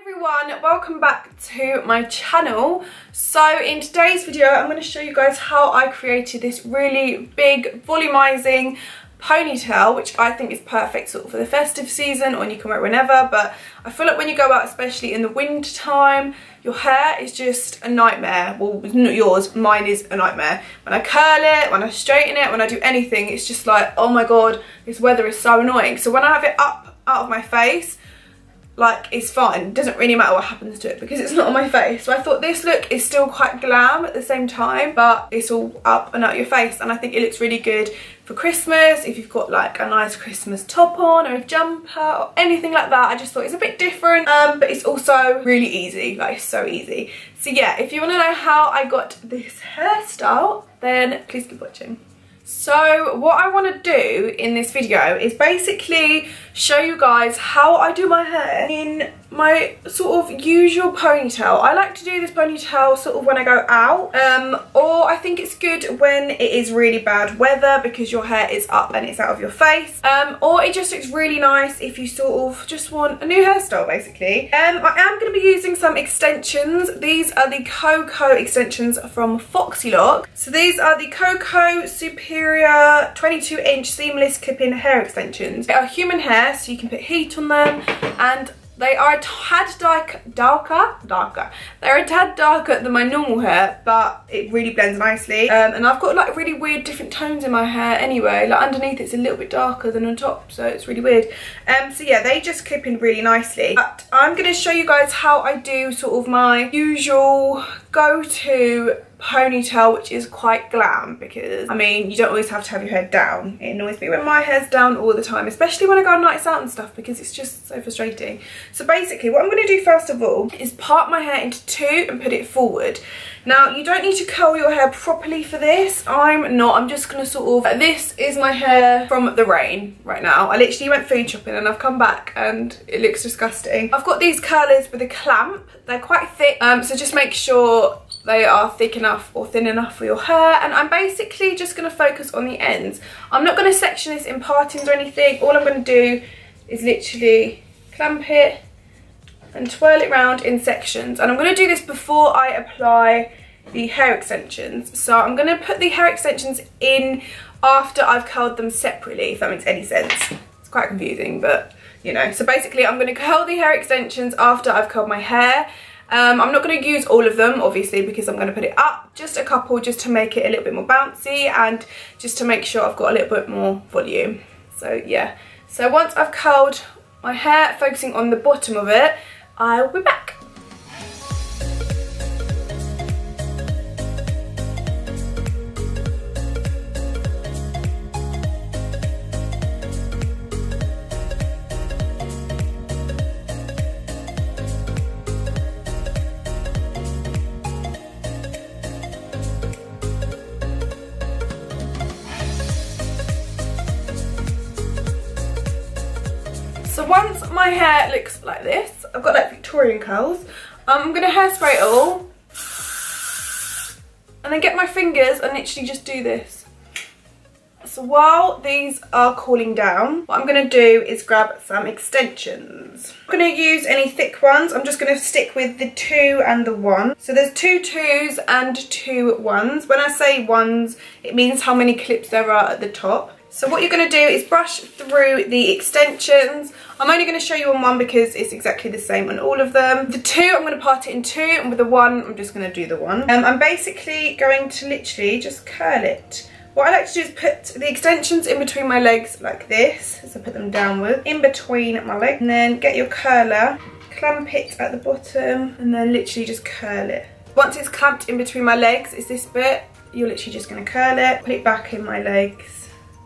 Everyone, welcome back to my channel. So in today's video I'm going to show you guys how I created this really big volumizing ponytail, which I think is perfect sort of for the festive season, or you can wear it whenever, but I feel like when you go out, especially in the winter time, your hair is just a nightmare. Well, not yours, mine is a nightmare. When I curl it, when I straighten it, when I do anything, it's just like, oh my god, this weather is so annoying. So when I have it up out of my face, like, it's fine. It doesn't really matter what happens to it because it's not on my face. So I thought this look is still quite glam at the same time, but it's all up and out your face, and I think it looks really good for Christmas if you've got like a nice Christmas top on or a jumper or anything like that. I just thought it's a bit different, but it's also really easy. Like, it's so easy. So yeah, if you want to know how I got this hairstyle, then please keep watching. So what I want to do in this video is basically show you guys how I do my hair in my sort of usual ponytail. I like to do this ponytail sort of when I go out, or I think it's good when it is really bad weather because your hair is up and it's out of your face, or it just looks really nice if you sort of just want a new hairstyle basically. I am going to be using some extensions. These are the Cocoa extensions from Foxylocks. So these are the Cocoa Superior 22-inch seamless clip-in hair extensions. They are human hair, so you can put heat on them, and they are a tad darker. They're a tad darker than my normal hair, but it really blends nicely. And I've got like really weird different tones in my hair anyway. Like underneath it's a little bit darker than on top, so it's really weird. So yeah, they just clip in really nicely. But I'm going to show you guys how I do sort of my usual go-to ponytail, which is quite glam, because I mean, you don't always have to have your hair down. It annoys me when my hair's down all the time, especially when I go on nights out and stuff, because it's just so frustrating. So basically what I'm going to do first of all is part my hair into two and put it forward. Now, you don't need to curl your hair properly for this. I'm just going to sort of, this is my hair from the rain right now. I literally went food shopping and I've come back and it looks disgusting. I've got these curlers with a clamp. They're quite thick, so just make sure they are thick enough or thin enough for your hair, and I'm basically just going to focus on the ends. I'm not going to section this in partings or anything. All I'm going to do is literally clamp it and twirl it round in sections, and I'm going to do this before I apply the hair extensions. So I'm going to put the hair extensions in after I've curled them separately, if that makes any sense. It's quite confusing, but you know. So basically I'm going to curl the hair extensions after I've curled my hair. I'm not going to use all of them obviously because I'm going to put it up, just a couple, just to make it a little bit more bouncy and just to make sure I've got a little bit more volume. So yeah, so once I've curled my hair, focusing on the bottom of it, I'll be back. So once my hair looks like this, I've got like Victorian curls, I'm going to hairspray it all and then get my fingers and literally just do this. So while these are cooling down, what I'm going to do is grab some extensions. I'm going to use any thick ones. I'm just going to stick with the 2 and the 1. So there's 2 2s and 2 1s. When I say 1s, it means how many clips there are at the top. So what you're going to do is brush through the extensions. I'm only going to show you on one because it's exactly the same on all of them. The 2, I'm going to part it in 2, and with the 1, I'm just going to do the 1. I'm basically going to literally just curl it. What I like to do is put the extensions in between my legs like this, so put them downward, in between my legs, and then get your curler, clamp it at the bottom, and then literally just curl it. Once it's clamped in between my legs, is this bit, you're literally just going to curl it, put it back in my legs,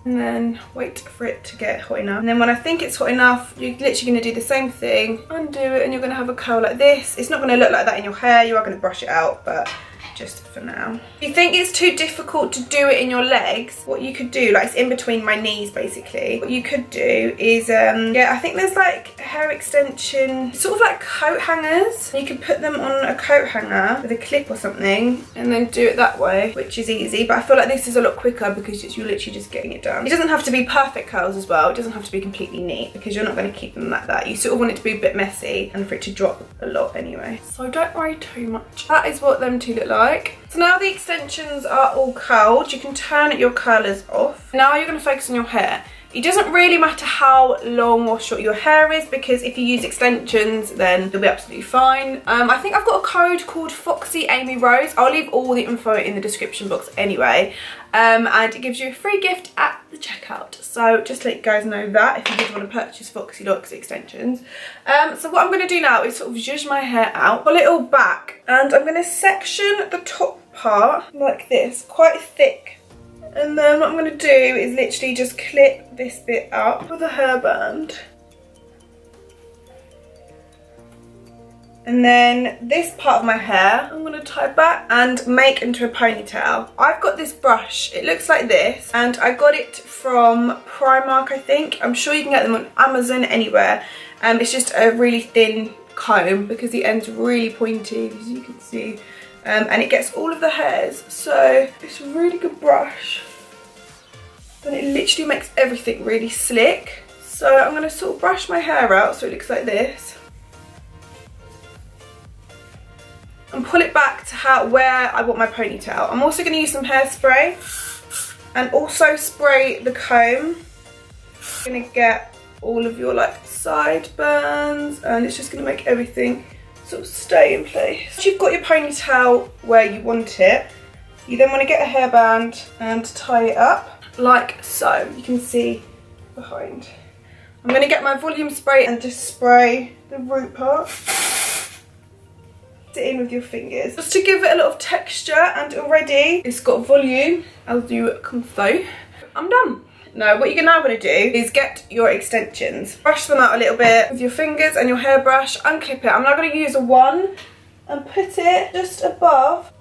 and then wait for it to get hot enough. And then when I think it's hot enough, you're literally going to do the same thing, undo it, and you're going to have a curl like this. It's not going to look like that in your hair, you are going to brush it out, but just for now. If you think it's too difficult to do it in your legs, what you could do, like it's in between my knees basically, what you could do is, yeah, I think there's like hair extension, sort of like coat hangers. You could put them on a coat hanger with a clip or something and then do it that way, which is easy. But I feel like this is a lot quicker because you're literally just getting it done. It doesn't have to be perfect curls as well. It doesn't have to be completely neat because you're not going to keep them like that. You sort of want it to be a bit messy and for it to drop a lot anyway. So don't worry too much. That is what them two look like. So now the extensions are all curled, you can turn your curlers off. Now you're going to focus on your hair. It doesn't really matter how long or short your hair is because if you use extensions then you'll be absolutely fine. I think I've got a code called Foxy Amy Rose. I'll leave all the info in the description box anyway. And it gives you a free gift at the checkout. So just to let you guys know that if you did want to purchase Foxylocks extensions. So what I'm going to do now is sort of zhuzh my hair out, pull it all back, and I'm going to section the top part like this, quite thick. And then what I'm going to do is literally just clip this bit up with a hairband. And then this part of my hair, I'm going to tie back and make into a ponytail. I've got this brush, it looks like this, and I got it from Primark, I think. I'm sure you can get them on Amazon, anywhere. It's just a really thin comb because the end's really pointy, as you can see. And it gets all of the hairs, so it's a really good brush. And it literally makes everything really slick. So I'm going to sort of brush my hair out so it looks like this. And pull it back to where I want my ponytail. I'm also going to use some hairspray and also spray the comb. You're going to get all of your like sideburns and it's just going to make everything sort of stay in place. Once you've got your ponytail where you want it, you then want to get a hairband and tie it up like so. You can see behind. I'm going to get my volume spray and just spray the root part. It in with your fingers just to give it a lot of texture, and already it's got volume as you can see. I'm done. Now what you're now going to do is get your extensions, brush them out a little bit with your fingers and your hairbrush, unclip it. I'm now going to use a wand and put it just above.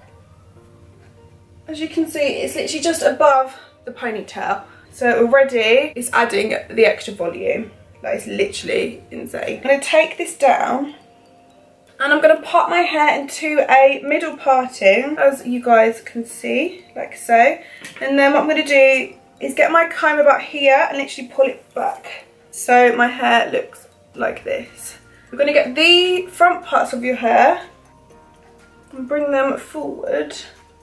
As you can see, it's literally just above the ponytail, so already it's adding the extra volume. That is literally insane. I'm going to take this down and I'm going to part my hair into a middle parting, as you guys can see, like so. And then what I'm going to do is get my comb about here and literally pull it back so my hair looks like this. We're going to get the front parts of your hair and bring them forward.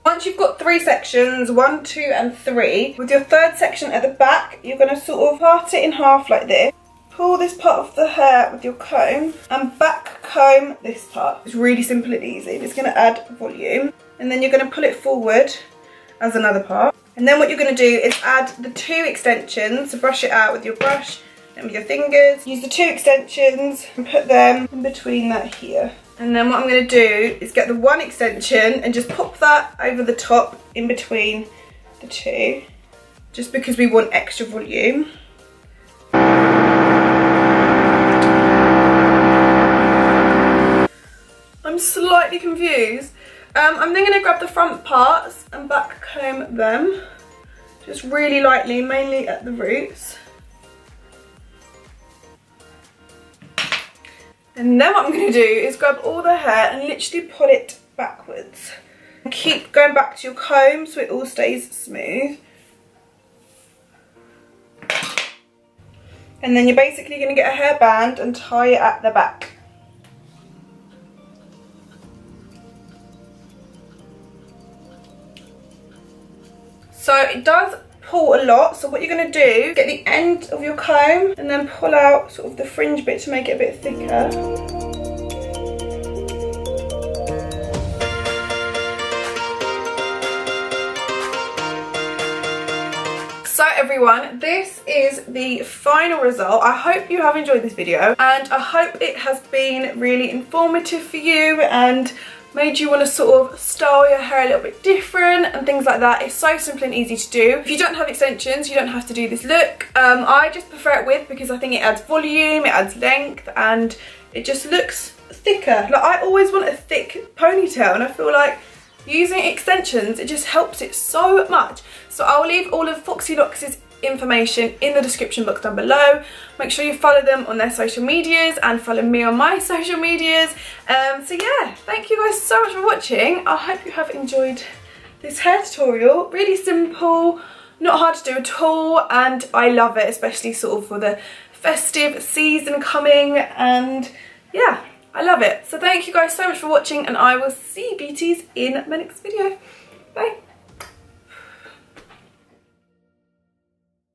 Once you've got 3 sections, 1, 2 and 3, with your 3rd section at the back, you're going to sort of part it in half like this. Pull this part of the hair with your comb and back comb this part. It's really simple and easy. It's going to add volume. And then you're going to pull it forward as another part. And then what you're going to do is add the 2 extensions. So brush it out with your brush and with your fingers. Use the 2 extensions and put them in between that here. And then what I'm going to do is get the 1 extension and just pop that over the top in between the 2. Just because we want extra volume. I'm slightly confused. I'm then going to grab the front parts and back comb them. Just really lightly, mainly at the roots. And then what I'm going to do is grab all the hair and literally pull it backwards. And keep going back to your comb so it all stays smooth. And then you're basically going to get a hairband and tie it at the back. So it does pull a lot, so what you're going to do, get the end of your comb and then pull out sort of the fringe bit to make it a bit thicker. So everyone, this is the final result. I hope you have enjoyed this video and I hope it has been really informative for you and made you want to sort of style your hair a little bit different and things like that. It's so simple and easy to do. If you don't have extensions, you don't have to do this look. I just prefer it with because I think it adds volume, it adds length, and it just looks thicker. Like, I always want a thick ponytail and I feel like using extensions, it just helps it so much. So I'll leave all of Foxylocks' information in the description box down below. Make sure you follow them on their social medias and follow me on my social medias. So yeah, thank you guys so much for watching. I hope you have enjoyed this hair tutorial. Really simple, not hard to do at all, and I love it, especially sort of for the festive season coming, and yeah, I love it. So thank you guys so much for watching, and I will see you beauties in my next video. Bye.